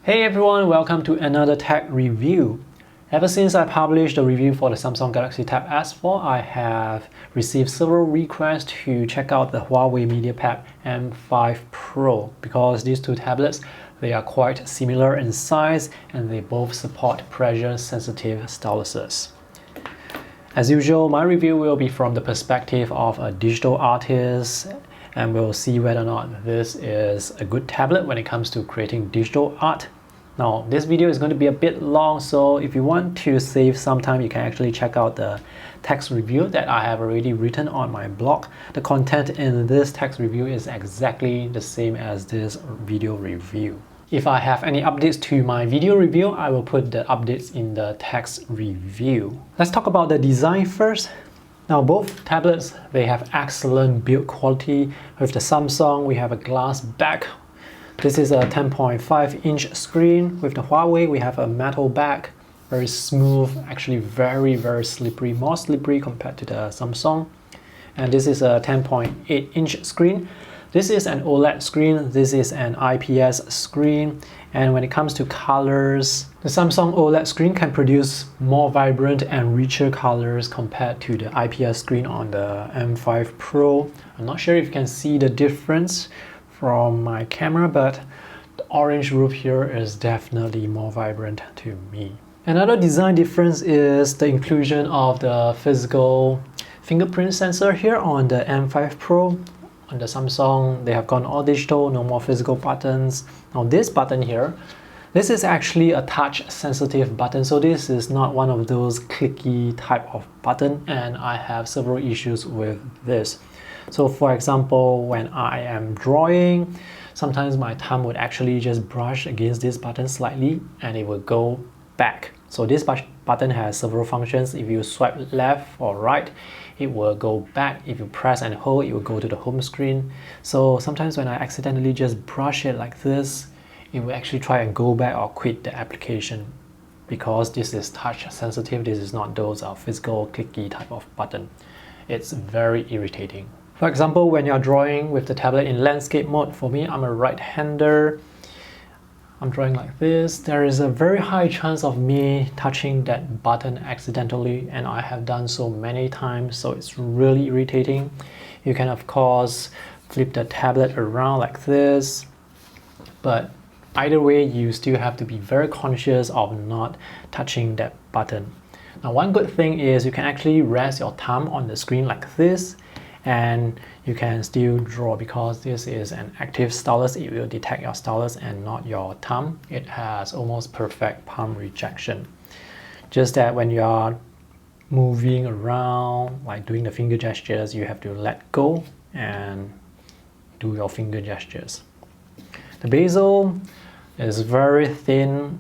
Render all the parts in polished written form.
Hey everyone, welcome to another tech review. Ever since I published a review for the Samsung Galaxy Tab S4, I have received several requests to check out the Huawei MediaPad M5 Pro because these two tablets, they are quite similar in size and they both support pressure-sensitive styluses. As usual, my review will be from the perspective of a digital artist, and we'll see whether or not this is a good tablet when it comes to creating digital art. Now, this video is going to be a bit long, so if you want to save some time, you can actually check out the text review that I have already written on my blog. The content in this text review is exactly the same as this video review. If I have any updates to my video review, I will put the updates in the text review. Let's talk about the design first. Now, both tablets, they have excellent build quality. With the Samsung, we have a glass back. This is a 10.5-inch screen. With the Huawei, we have a metal back. Very smooth, actually very slippery, more slippery compared to the Samsung. And this is a 10.8-inch screen. This is an OLED screen, this is an IPS screen, and when it comes to colors, the Samsung OLED screen can produce more vibrant and richer colors compared to the IPS screen on the M5 Pro. I'm not sure if you can see the difference from my camera, but the orange roof here is definitely more vibrant to me. Another design difference is the inclusion of the physical fingerprint sensor here on the M5 Pro. On the Samsung, they have gone all digital, no more physical buttons. Now this button here, this is actually a touch sensitive button, so this is not one of those clicky type of button, and I have several issues with this. So for example, when I am drawing, sometimes my thumb would actually just brush against this button slightly and it will go back. So this button has several functions. If you swipe left or right, it will go back. If you press and hold, it will go to the home screen. So sometimes when I accidentally just brush it like this, it will actually try and go back or quit the application because this is touch sensitive. This is not those physical clicky type of button. It's very irritating. For example, when you're drawing with the tablet in landscape mode, for me, I'm a right-hander. I'm drawing like this, there is a very high chance of me touching that button accidentally, and I have done so many times, so it's really irritating. You can of course flip the tablet around like this, but either way you still have to be very conscious of not touching that button. Now, one good thing is you can actually rest your thumb on the screen like this, and you can still draw because this is an active stylus. It will detect your stylus and not your thumb. It has almost perfect palm rejection. Just that when you are moving around, like doing the finger gestures, you have to let go and do your finger gestures. The bezel is very thin.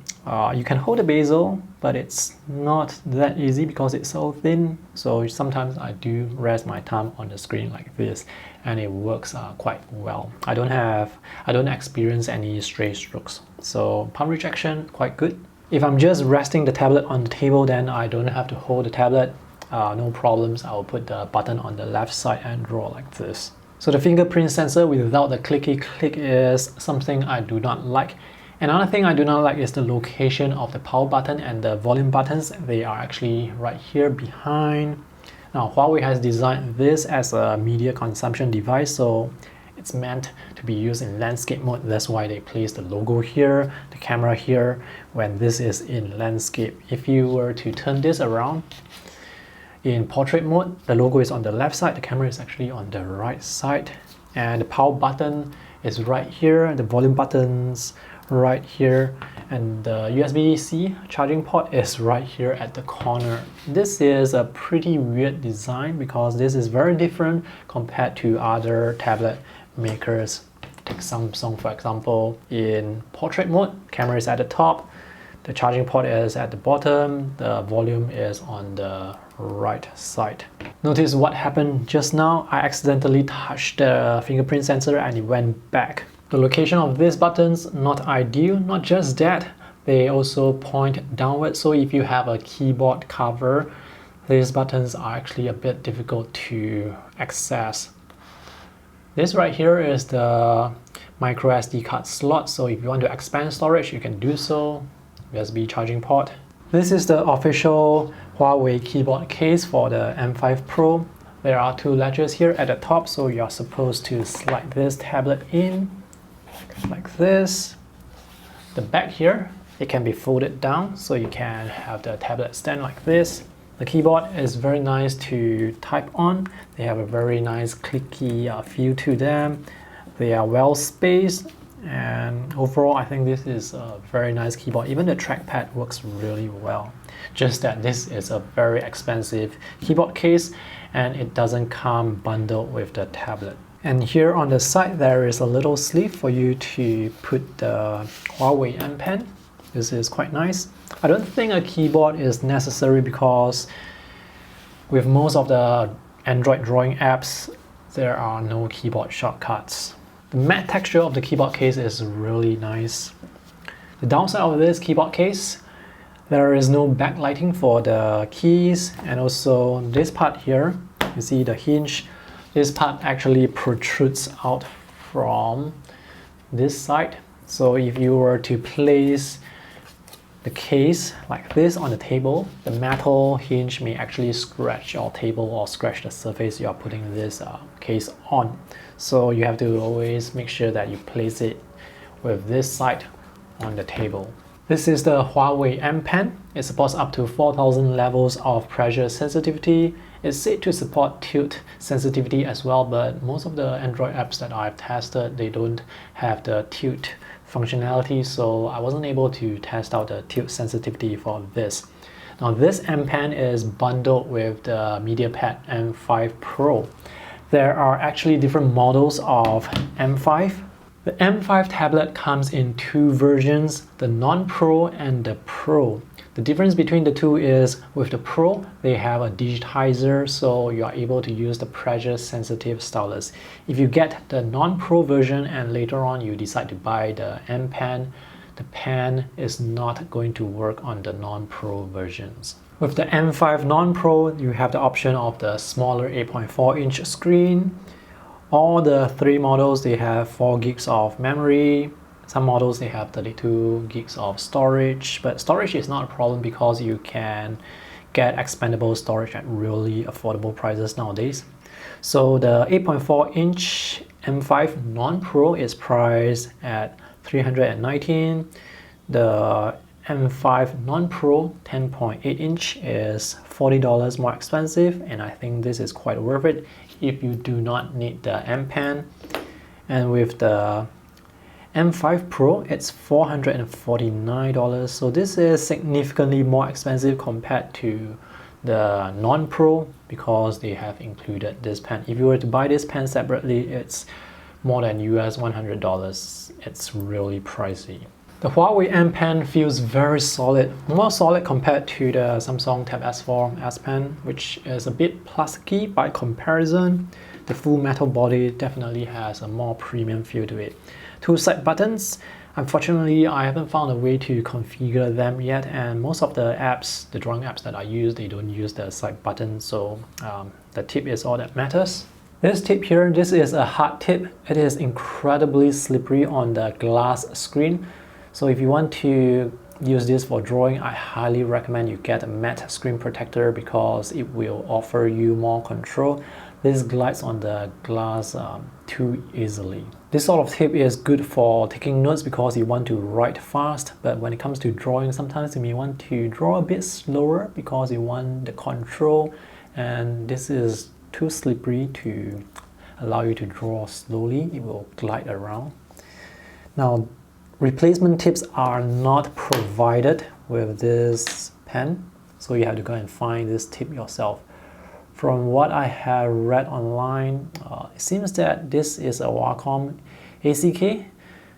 You can hold the bezel, but it's not that easy because it's so thin. So sometimes I do rest my thumb on the screen like this, and it works quite well. I don't experience any stray strokes. So palm rejection, quite good. If I'm just resting the tablet on the table, then I don't have to hold the tablet. No problems. I will put the button on the left side and draw like this. So the fingerprint sensor without the clicky click is something I do not like. Another thing I do not like is the location of the power button and the volume buttons. They are actually right here behind. Now, Huawei has designed this as a media consumption device, so it's meant to be used in landscape mode. That's why they place the logo here, the camera here, when this is in landscape. If you were to turn this around, in portrait mode, the logo is on the left side, the camera is actually on the right side, and the power button is right here, the volume buttons right here, and the USB-C charging port is right here at the corner. This is a pretty weird design because this is very different compared to other tablet makers. Take Samsung for example. In portrait mode, camera is at the top, the charging port is at the bottom, the volume is on the right side. Notice what happened just now. I accidentally touched the fingerprint sensor and it went back. The location of these buttons, not ideal. Not just that, they also point downwards. So if you have a keyboard cover, these buttons are actually a bit difficult to access. This right here is the micro SD card slot, so if you want to expand storage, you can do so. USB charging port. This is the official Huawei keyboard case for the M5 Pro. There are two latches here at the top, so you are supposed to slide this tablet in like this. The back here, it can be folded down, so you can have the tablet stand like this. The keyboard is very nice to type on. They have a very nice clicky feel to them. They are well spaced, and overall I think this is a very nice keyboard. Even the trackpad works really well. Just that this is a very expensive keyboard case and it doesn't come bundled with the tablet. And here on the side there is a little sleeve for you to put the Huawei M Pen. This is quite nice. I don't think a keyboard is necessary because with most of the Android drawing apps, there are no keyboard shortcuts. The matte texture of the keyboard case is really nice. The downside of this keyboard case, there is no backlighting for the keys, and also this part here, you see the hinge, this part actually protrudes out from this side. So if you were to place the case like this on the table, the metal hinge may actually scratch your table or scratch the surface you are putting this case on. So you have to always make sure that you place it with this side on the table. This is the Huawei M Pen. It supports up to 4000 levels of pressure sensitivity. It's said to support tilt sensitivity as well, but most of the Android apps that I've tested, they don't have the tilt functionality, so I wasn't able to test out the tilt sensitivity for this. Now this M Pen is bundled with the MediaPad M5 Pro. There are actually different models of M5. The M5 tablet comes in two versions, the non-Pro and the Pro. The difference between the two is with the Pro, they have a digitizer, so you are able to use the pressure-sensitive stylus. If you get the non-Pro version and later on you decide to buy the M Pen, the pen is not going to work on the non-Pro versions. With the M5 non-Pro, you have the option of the smaller 8.4-inch screen. All the three models, they have 4 gigs of memory. Some models, they have 32 gigs of storage, but storage is not a problem because you can get expandable storage at really affordable prices nowadays. So the 8.4-inch M5 non-Pro is priced at $319. The M5 non-Pro 10.8-inch is $40 more expensive, and I think this is quite worth it if you do not need the M Pen. And with the M5 Pro, it's $449, so this is significantly more expensive compared to the non-Pro because they have included this pen. If you were to buy this pen separately, it's more than US $100. It's really pricey. The Huawei M Pen feels very solid, more solid compared to the Samsung Tab S4 S Pen, which is a bit plasticky by comparison. The full metal body definitely has a more premium feel to it. 2 side buttons. Unfortunately, I haven't found a way to configure them yet, and most of the apps, the drawing apps that I use, they don't use the side button, so the tip is all that matters. This tip here, this is a hard tip. It is incredibly slippery on the glass screen. So if you want to use this for drawing, I highly recommend you get a matte screen protector because it will offer you more control. This glides on the glass too easily. This sort of tip is good for taking notes because you want to write fast, but when it comes to drawing, sometimes you may want to draw a bit slower because you want the control, and this is too slippery to allow you to draw slowly. It will glide around. Now, replacement tips are not provided with this pen, so you have to go and find this tip yourself. From what I have read online, it seems that this is a Wacom ACK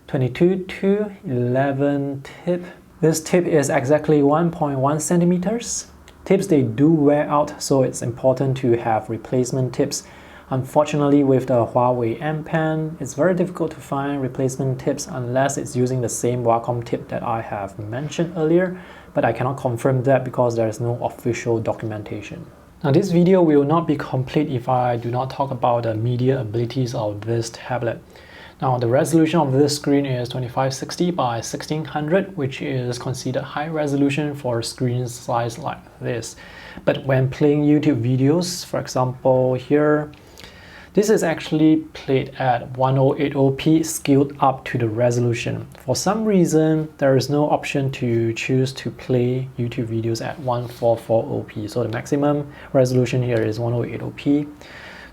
22-11 tip. This tip is exactly 1.1 centimeters. Tips, they do wear out, so it's important to have replacement tips. Unfortunately, with the Huawei M Pen, it's very difficult to find replacement tips unless it's using the same Wacom tip that I have mentioned earlier, but I cannot confirm that because there is no official documentation. Now this video will not be complete if I do not talk about the media abilities of this tablet. Now the resolution of this screen is 2560 by 1600, which is considered high resolution for a screen size like this. But when playing YouTube videos, for example here, this is actually played at 1080p scaled up to the resolution. For some reason, there is no option to choose to play YouTube videos at 1440p. So the maximum resolution here is 1080p.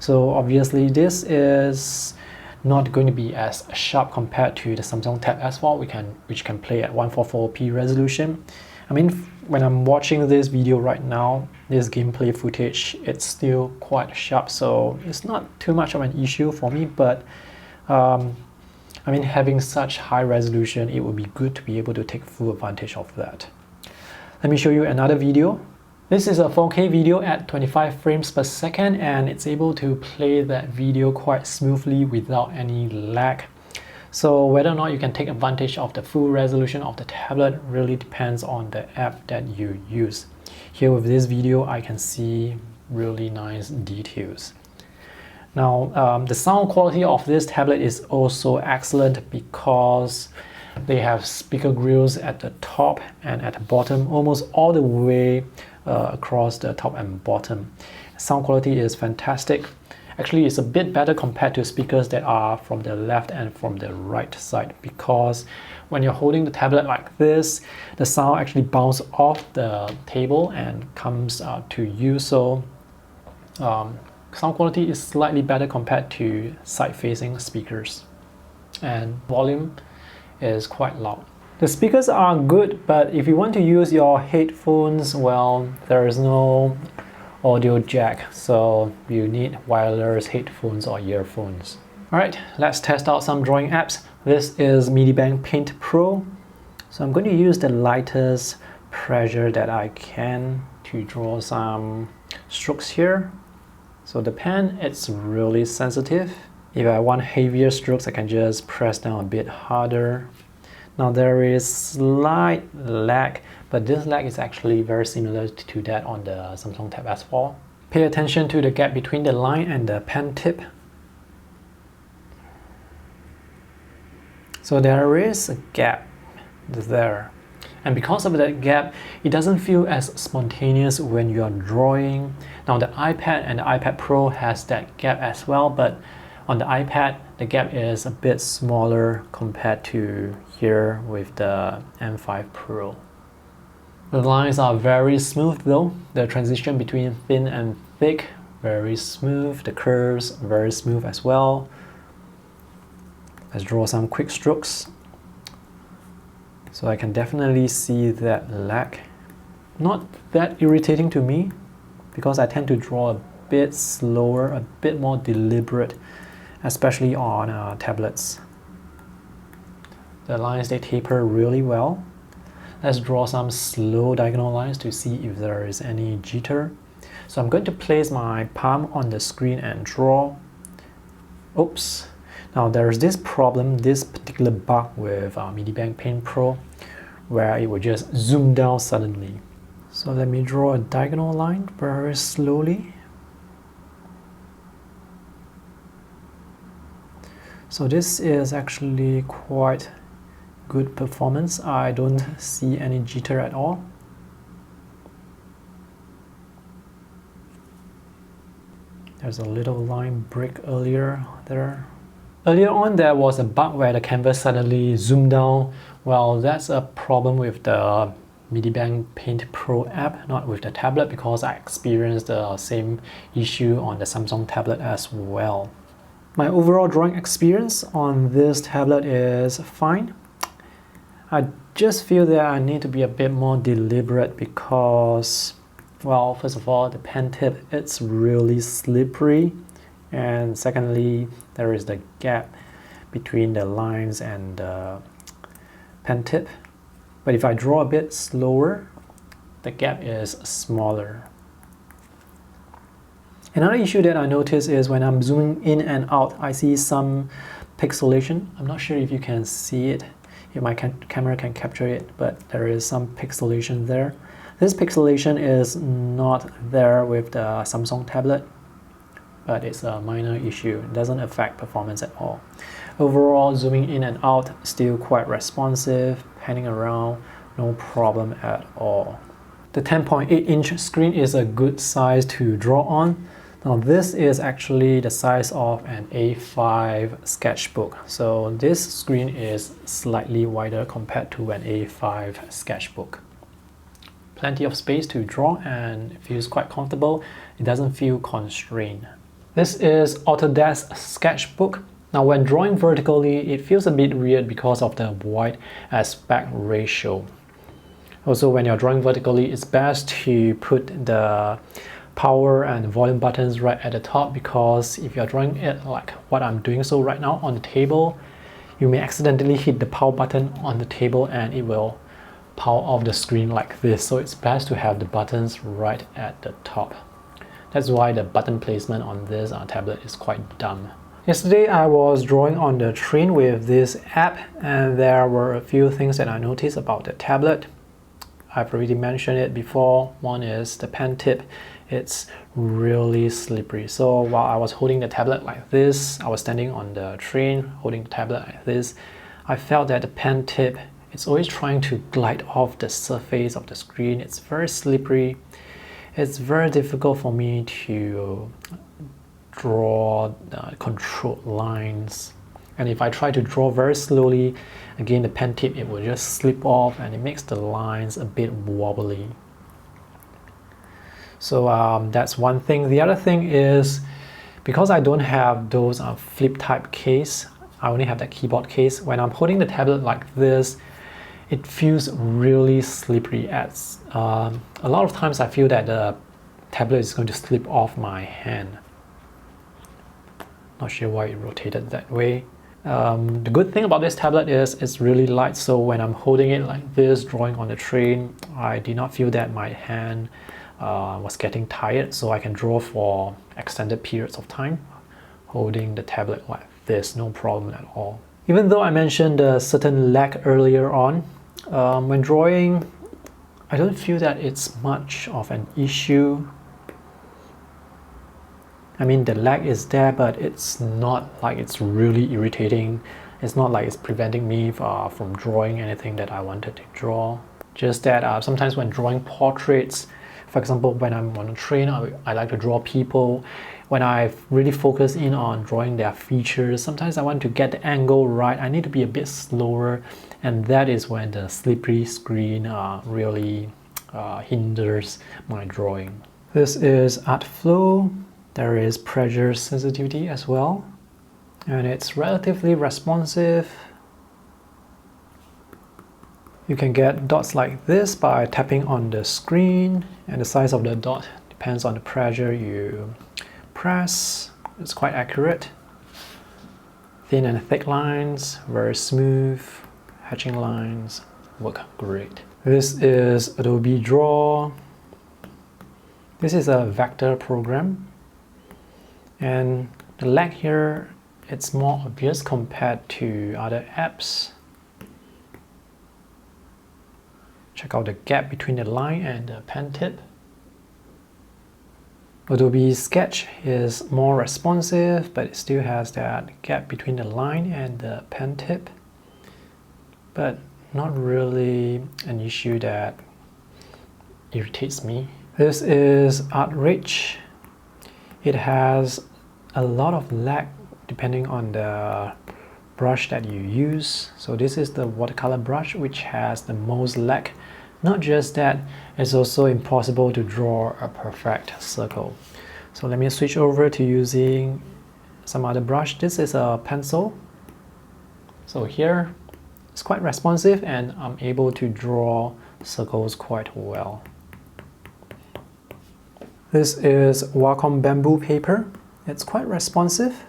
So obviously this is not going to be as sharp compared to the Samsung Tab S4, which can play at 144p resolution. I mean, when I'm watching this video right now, this gameplay footage, it's still quite sharp, so it's not too much of an issue for me, but I mean, having such high resolution, it would be good to be able to take full advantage of that. Let me show you another video. This is a 4K video at 25 frames per second, and it's able to play that video quite smoothly without any lag. So whether or not you can take advantage of the full resolution of the tablet really depends on the app that you use. Here with this video, I can see really nice details. Now, the sound quality of this tablet is also excellent because they have speaker grills at the top and at the bottom, almost all the way across the top and bottom. Sound quality is fantastic. Actually, it's a bit better compared to speakers that are from the left and from the right side, because when you're holding the tablet like this, the sound actually bounces off the table and comes to you. So sound quality is slightly better compared to side-facing speakers, and volume is quite loud. The speakers are good, but if you want to use your headphones, well, there is no audio jack, so you need wireless headphones or earphones. Alright, let's test out some drawing apps. This is MediaPad Paint Pro. So I'm going to use the lightest pressure that I can to draw some strokes here. So the pen, it's really sensitive. If I want heavier strokes, I can just press down a bit harder. Now there is slight lag, but this lag is actually very similar to that on the Samsung Tab S4. Pay attention to the gap between the line and the pen tip. So there is a gap there. And because of that gap, it doesn't feel as spontaneous when you are drawing. Now the iPad and the iPad Pro has that gap as well, but on the iPad, the gap is a bit smaller compared to here with the M5 Pro. The lines are very smooth though. The transition between thin and thick, very smooth. The curves, very smooth as well. Let's draw some quick strokes. So I can definitely see that lag. Not that irritating to me, because I tend to draw a bit slower, a bit more deliberate, especially on tablets. The lines, they taper really well. Let's draw some slow diagonal lines to see if there is any jitter. So I'm going to place my palm on the screen and draw. Oops. Now there's this problem, this particular bug with MediaPad Paint Pro, where it will just zoom down suddenly. So let me draw a diagonal line very slowly. So this is actually quite good performance. I don't see any jitter at all. There's a little line break earlier there. Earlier on, there was a bug where the canvas suddenly zoomed down. Well, that's a problem with the MediaPad Paint Pro app, not with the tablet, because I experienced the same issue on the Samsung tablet as well. My overall drawing experience on this tablet is fine. I just feel that I need to be a bit more deliberate because, well, first of all, the pen tip, it's really slippery. And secondly, there is the gap between the lines and the pen tip. But if I draw a bit slower, the gap is smaller. Another issue that I notice is when I'm zooming in and out, I see some pixelation. I'm not sure if you can see it, if my camera can capture it, but there is some pixelation there. This pixelation is not there with the Samsung tablet. but it's a minor issue. It doesn't affect performance at all. Overall, zooming in and out, still quite responsive, panning around, no problem at all. The 10.8-inch screen is a good size to draw on. Now this is actually the size of an A5 sketchbook. So this screen is slightly wider compared to an A5 sketchbook. Plenty of space to draw and it feels quite comfortable. It doesn't feel constrained. This is Autodesk Sketchbook. Now when drawing vertically, it feels a bit weird because of the wide aspect ratio. Also, when you're drawing vertically, it's best to put the power and volume buttons right at the top, because if you're drawing it like what I'm doing so right now on the table, you may accidentally hit the power button on the table and it will power off the screen like this. So it's best to have the buttons right at the top. That's why the button placement on this tablet is quite dumb. Yesterday I was drawing on the train with this app, and there were a few things that I noticed about the tablet. I've already mentioned it before. One is the pen tip. It's really slippery. So while I was holding the tablet like this, I was standing on the train holding the tablet like this, I felt that the pen tip, it's always trying to glide off the surface of the screen. It's very slippery. It's very difficult for me to draw controlled lines. And if I try to draw very slowly, again the pen tip, it will just slip off and it makes the lines a bit wobbly. So that's one thing. The other thing is, because I don't have those flip type case, I only have that keyboard case. When I'm holding the tablet like this, it feels really slippery. A lot of times I feel that the tablet is going to slip off my hand. Not sure why it rotated that way. The good thing about this tablet is it's really light, so when I'm holding it like this, drawing on the train, I did not feel that my hand was getting tired, so I can draw for extended periods of time holding the tablet like this, no problem at all. Even though I mentioned a certain lag earlier on, when drawing, I don't feel that it's much of an issue. I mean, the lag is there, but it's not like it's really irritating. It's not like it's preventing me from drawing anything that I wanted to draw. Just that sometimes when drawing portraits, for example, when I'm on a train, I like to draw people. When I really focus in on drawing their features, sometimes I want to get the angle right. I need to be a bit slower, and that is when the slippery screen really hinders my drawing. This is Art Flow. There is pressure sensitivity as well, and it's relatively responsive. You can get dots like this by tapping on the screen, and the size of the dot depends on the pressure you press. It's quite accurate. Thin and thick lines, very smooth. Hatching lines work great. This is Adobe Draw. This is a vector program. And the lag here, it's more obvious compared to other apps. Check out the gap between the line and the pen tip. Adobe Sketch is more responsive, but it still has that gap between the line and the pen tip. But not really an issue that irritates me. This is Artreach. It has a lot of lag depending on the brush that you use. So this is the watercolor brush which has the most lag. Not just that, it's also impossible to draw a perfect circle. So let me switch over to using some other brush. This is a pencil. So here it's quite responsive and I'm able to draw circles quite well. This is Wacom bamboo paper. It's quite responsive.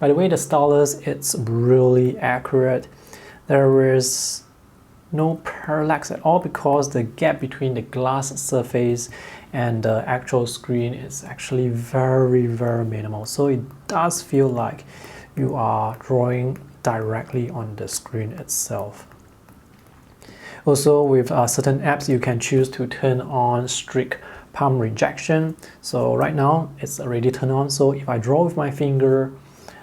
By the way, the Stylus, it's really accurate. There is no parallax at all because the gap between the glass surface and the actual screen is actually very minimal. So it does feel like you are drawing directly on the screen itself. Also, with certain apps, you can choose to turn on strict palm rejection. So right now it's already turned on, so if I draw with my finger,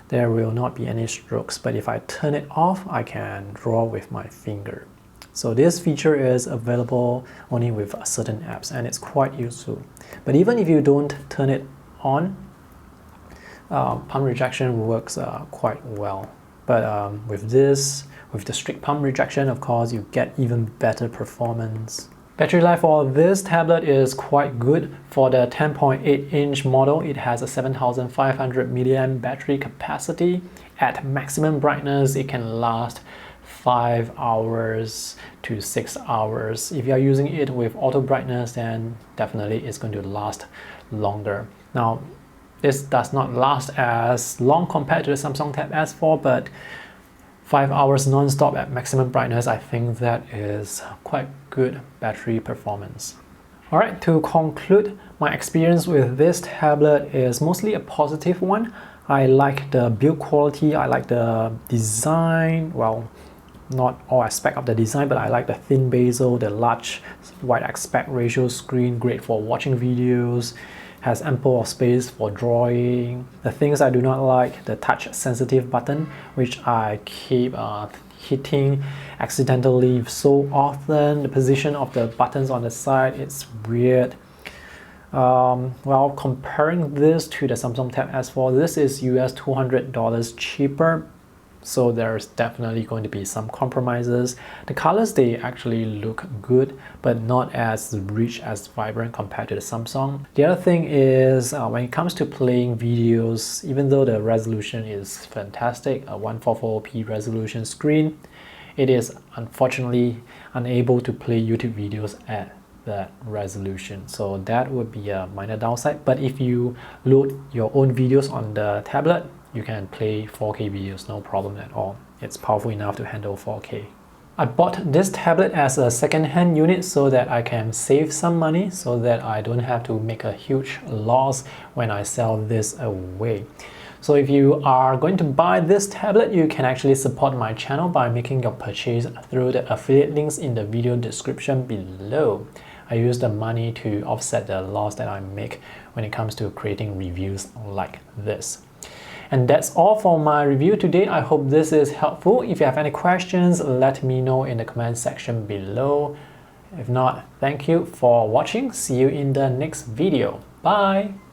there will not be any strokes, but if I turn it off, I can draw with my finger. So this feature is available only with certain apps, and it's quite useful. But even if you don't turn it on, palm rejection works quite well. But with the strict palm rejection, of course, you get even better performance. Battery life for this tablet is quite good. For the 10.8-inch model, it has a 7500 mAh battery capacity. At maximum brightness, it can last 5 hours to 6 hours. If you are using it with auto brightness, then definitely it's going to last longer. Now, this does not last as long compared to the Samsung Tab S4, but 5 hours non-stop at maximum brightness, I think that is quite good battery performance. Alright, to conclude, my experience with this tablet is mostly a positive one. I like the build quality, I like the design, well, not all aspect of the design, but I like the thin bezel, the large wide aspect ratio screen, great for watching videos, has ample of space for drawing. The things I do not like, the touch sensitive button, which I keep hitting accidentally so often. The position of the buttons on the side, it's weird. Well, comparing this to the Samsung Tab S4, this is US $200 cheaper, so there's definitely going to be some compromises. The colors, they actually look good, but not as rich, as vibrant compared to the Samsung. The other thing is when it comes to playing videos, even though the resolution is fantastic, a 144p resolution screen, it is unfortunately unable to play YouTube videos at that resolution. So that would be a minor downside. But if you load your own videos on the tablet, you can play 4K videos, no problem at all. It's powerful enough to handle 4K. I bought this tablet as a second-hand unit so that I can save some money, so that I don't have to make a huge loss when I sell this away. So if you are going to buy this tablet, you can actually support my channel by making your purchase through the affiliate links in the video description below. I use the money to offset the loss that I make when it comes to creating reviews like this. And that's all for my review today. I hope this is helpful. If you have any questions, let me know in the comment section below. If not, thank you for watching. See you in the next video. Bye!